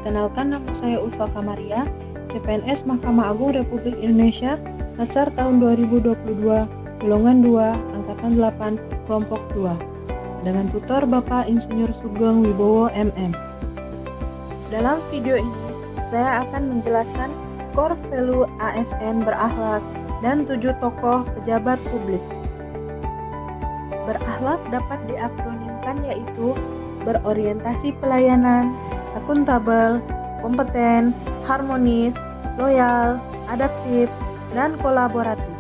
Perkenalkan, nama saya Ulfa Kamaria, CPNS Mahkamah Agung Republik Indonesia, Latsar tahun 2022, golongan 2, angkatan 8, kelompok 2. Dengan tutor Bapak Insinyur Sugeng Wibowo MM. Dalam video ini, saya akan menjelaskan core value ASN berakhlak dan 7 tokoh pejabat publik. Berakhlak dapat diakronimkan yaitu berorientasi pelayanan, akuntabel, kompeten, harmonis, loyal, adaptif, dan kolaboratif.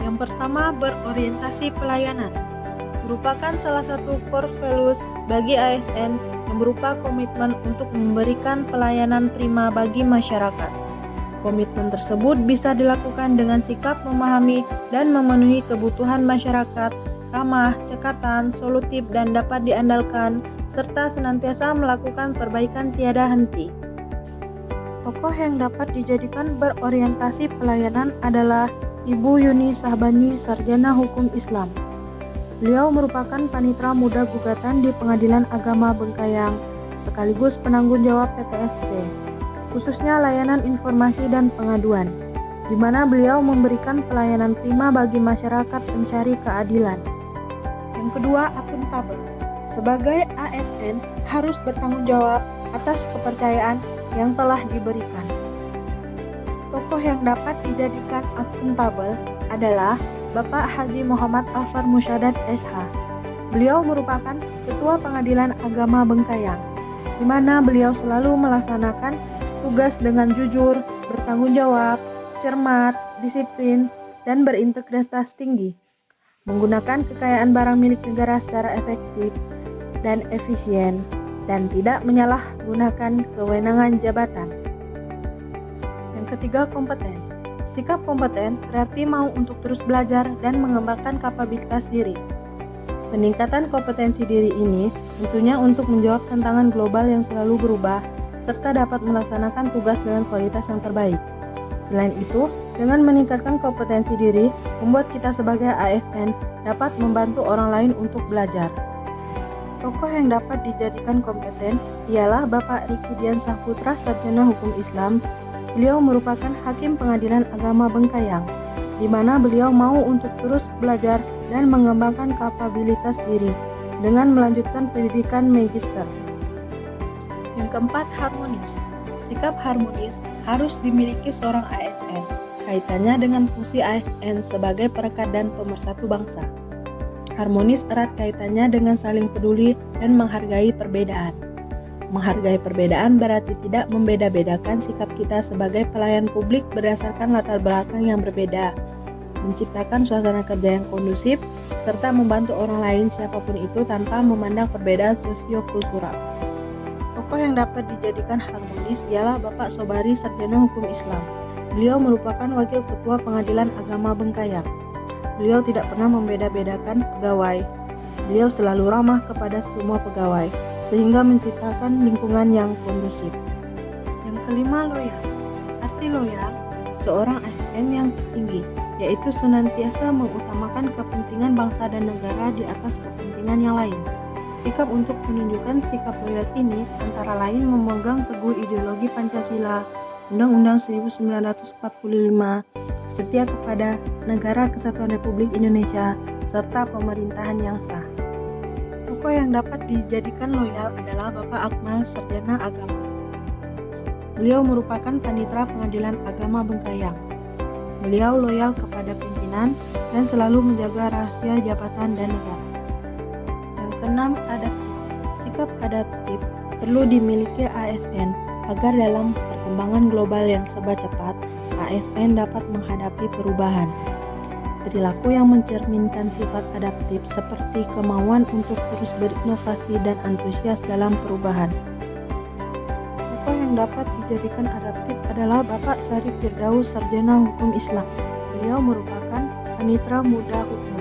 Yang pertama, berorientasi pelayanan merupakan salah satu core values bagi ASN yang berupa komitmen untuk memberikan pelayanan prima bagi masyarakat. Komitmen tersebut bisa dilakukan dengan sikap memahami dan memenuhi kebutuhan masyarakat, ramah, cekatan, solutif, dan dapat diandalkan, serta senantiasa melakukan perbaikan tiada henti. Tokoh yang dapat dijadikan berorientasi pelayanan adalah Ibu Yuni Sahbani, Sarjana Hukum Islam. Beliau merupakan panitera muda gugatan di Pengadilan Agama Bengkayang, sekaligus penanggung jawab PTSP, khususnya layanan informasi dan pengaduan, di mana beliau memberikan pelayanan prima bagi masyarakat pencari keadilan. Yang kedua, akuntabel. Sebagai ASN harus bertanggung jawab atas kepercayaan yang telah diberikan. Tokoh yang dapat dijadikan akuntabel adalah Bapak Haji Muhammad Alfar Musyadat SH. Beliau merupakan Ketua Pengadilan Agama Bengkayang, di mana beliau selalu melaksanakan tugas dengan jujur, bertanggung jawab, cermat, disiplin, dan berintegritas tinggi, menggunakan kekayaan barang milik negara secara efektif dan efisien, dan tidak menyalahgunakan kewenangan jabatan. Yang ketiga, kompeten. Sikap kompeten berarti mau untuk terus belajar dan mengembangkan kapabilitas diri. Peningkatan kompetensi diri ini tentunya untuk menjawab tantangan global yang selalu berubah, serta dapat melaksanakan tugas dengan kualitas yang terbaik. Selain itu, dengan meningkatkan kompetensi diri, membuat kita sebagai ASN dapat membantu orang lain untuk belajar. Tokoh yang dapat dijadikan kompeten ialah Bapak Riki Dian Sahputra, Sarjana Hukum Islam. Beliau merupakan Hakim Pengadilan Agama Bengkayang, di mana beliau mau untuk terus belajar dan mengembangkan kapabilitas diri dengan melanjutkan pendidikan magister. Yang keempat, harmonis. Sikap harmonis harus dimiliki seorang ASN, kaitannya dengan fungsi ASN sebagai perekat dan pemersatu bangsa. Harmonis erat kaitannya dengan saling peduli dan menghargai perbedaan. Menghargai perbedaan berarti tidak membeda-bedakan sikap kita sebagai pelayan publik berdasarkan latar belakang yang berbeda, menciptakan suasana kerja yang kondusif, serta membantu orang lain siapapun itu tanpa memandang perbedaan sosio-kultural. Tokoh yang dapat dijadikan harmonis ialah Bapak Sobari, Sarjana Hukum Islam. Beliau merupakan Wakil Ketua Pengadilan Agama Bengkayang. Beliau tidak pernah membeda-bedakan pegawai. Beliau selalu ramah kepada semua pegawai, sehingga menciptakan lingkungan yang kondusif. Yang kelima, loyal. Arti loyal, seorang ASN yang tertinggi, yaitu senantiasa mengutamakan kepentingan bangsa dan negara di atas kepentingan yang lain. Sikap untuk menunjukkan sikap loyal ini antara lain memegang teguh ideologi Pancasila, Undang-Undang 1945, setia kepada Negara Kesatuan Republik Indonesia, serta pemerintahan yang sah. Tokoh yang dapat dijadikan loyal adalah Bapak Akmal, Sarjana Agama. Beliau merupakan panitera Pengadilan Agama Bengkayang. Beliau loyal kepada pimpinan dan selalu menjaga rahasia jabatan dan negara. Yang keenam, adaptif. Sikap adaptif perlu dimiliki ASN agar dalam perkembangan global yang serba cepat, ASN dapat menghadapi perubahan. Perilaku yang mencerminkan sifat adaptif seperti kemauan untuk terus berinovasi dan antusias dalam perubahan. Tokoh yang dapat dijadikan adaptif adalah Bapak Syarif Firdaus, Sarjana Hukum Islam. Beliau merupakan panitera muda hukum,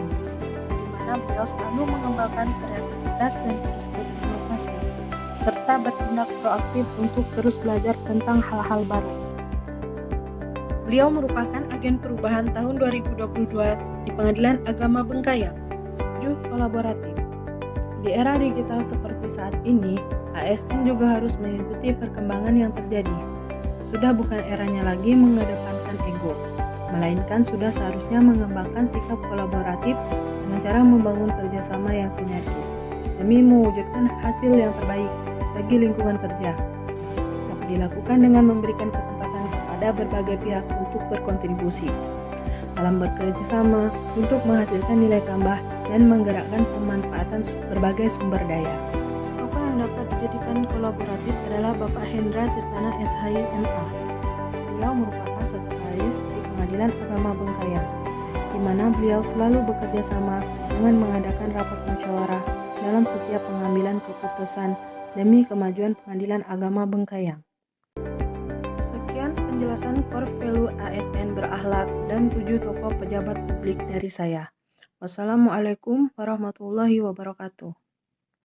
di mana beliau selalu mengembangkan kreativitas dan terus berinovasi, serta bertindak proaktif untuk terus belajar tentang hal-hal baru. Beliau merupakan agen perubahan tahun 2022 di Pengadilan Agama Bengkayang. 7. Kolaboratif. Di era digital seperti saat ini, ASN juga harus mengikuti perkembangan yang terjadi. Sudah bukan eranya lagi mengedepankan ego, melainkan sudah seharusnya mengembangkan sikap kolaboratif dengan cara membangun kerjasama yang sinergis demi mewujudkan hasil yang terbaik bagi lingkungan kerja. Dapat dilakukan dengan memberikan kesempatan kepada berbagai pihak untuk berkontribusi dalam bekerja sama untuk menghasilkan nilai tambah dan menggerakkan pemanfaatan berbagai sumber daya. Tokoh yang dapat dijadikan kolaboratif adalah Bapak Hendra Tirtana SHI MA. Beliau merupakan sekretaris di Pengadilan Agama Bengkayang, di mana beliau selalu bekerja sama dengan mengadakan rapat musyawarah dalam setiap pengambilan keputusan demi kemajuan Pengadilan Agama Bengkayang. Sekian penjelasan core value ASN berakhlak dan 7 tokoh pejabat publik dari saya. Wassalamualaikum warahmatullahi wabarakatuh.